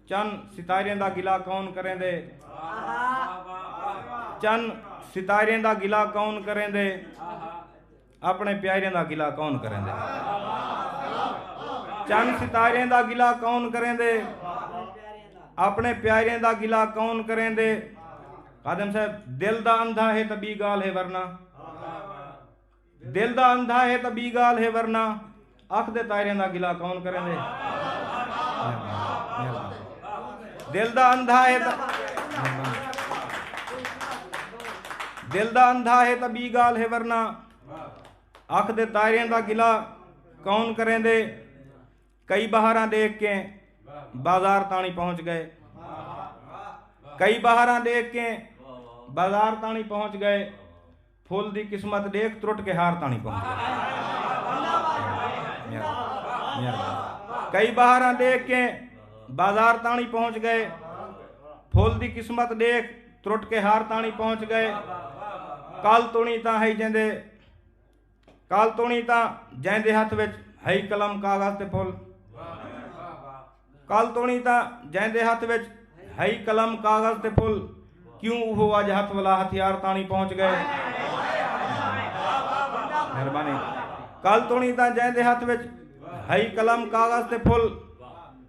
चन सितारे दा गिला कौन करेंदे, चन सितारे दा गिला कौन करेंदे, अपने प्यारे दा गिला कौन करेंदे। चन सितारे दा गिला कौन करेंदे, अपने प्यारे दा गिला कौन करेंदे। कादम साहब, दिल दा अंधा है तो बी गाल है वरना, दिल दा अंधा है तो बी गाल है वरना, अख दे तारे दा गिला कौन करेंदे। दिल दा अंधा है तो दिल दा अंधा है तो बी गाल है वरना, अख दे तारे दा गिला कौन करेंदे। कई बहारा देख के बाजार ताणी पहुंच गए, कई बहारा देख के बाजार ताणी पहुंच गए, फुल दी किस्मत देख त्रुट के हार ताणी पहुंच गए। कई बहारा देख के बाजार ताणी पहुंच गए, फुल दी किस्मत देख त्रुट के हार ताणी पहुंच गए। कल तुणी ता है जेंदे, कल तुणी ता जेंदे हथ विच है कलम कागज ते फुल, कल तुणी ता जेंदे हथ विच है कलम कागज ते फुल, क्यों वो अज हथ वाला हथियार ताणी पहुंच गए। मेहरबानी। कल तुणी ता जेंदे हथ विच है कलम कागज ते फुल,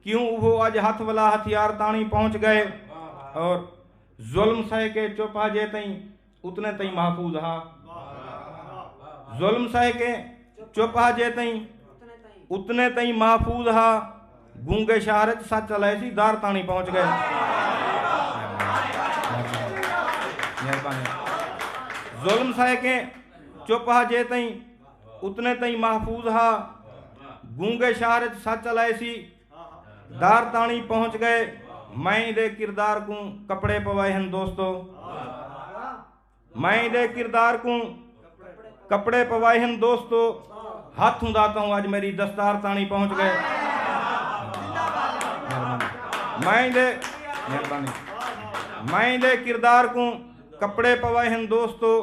क्यों वो अज हथ वाला हथियार ताणी पहुंच गए। और जुल्म सह के चुप जे तई उतने तई महफूज हा, जुल्म सह के चुप जे तई उतने तई महफूज हा, गूंगे शहर च सच अलैसी दार ताणी पहुंच गए। जुल्म सह के चुप जे तई उतने तई महफूज हा, गूंगे शहर च सच अलैसी दार ताणी पहुंच गए। मैं दे किरदार को कपड़े पवाए हैं दोस्तों, मैं दे किरदार को कपड़े पवाए हैं दोस्तों, हाथ दाता हूं आज मेरी दस्तार ताणी पहुंच गए। मैं दे मेहरबानी, मैं दे किरदार को कपड़े पवाए हैं दोस्तों,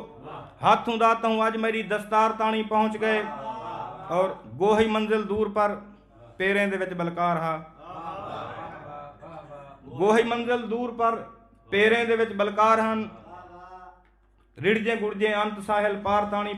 हाथों दाता हूं आज मेरी दस्तार ताणी पहुंच गए। और गोही मंजिल दूर पर पेरें दे विच बलकार हा, गोही मंजिल दूर पर पेरें दे विच बलकार हन, रिड़जे गुड़जे अंत साहिल पार ताणी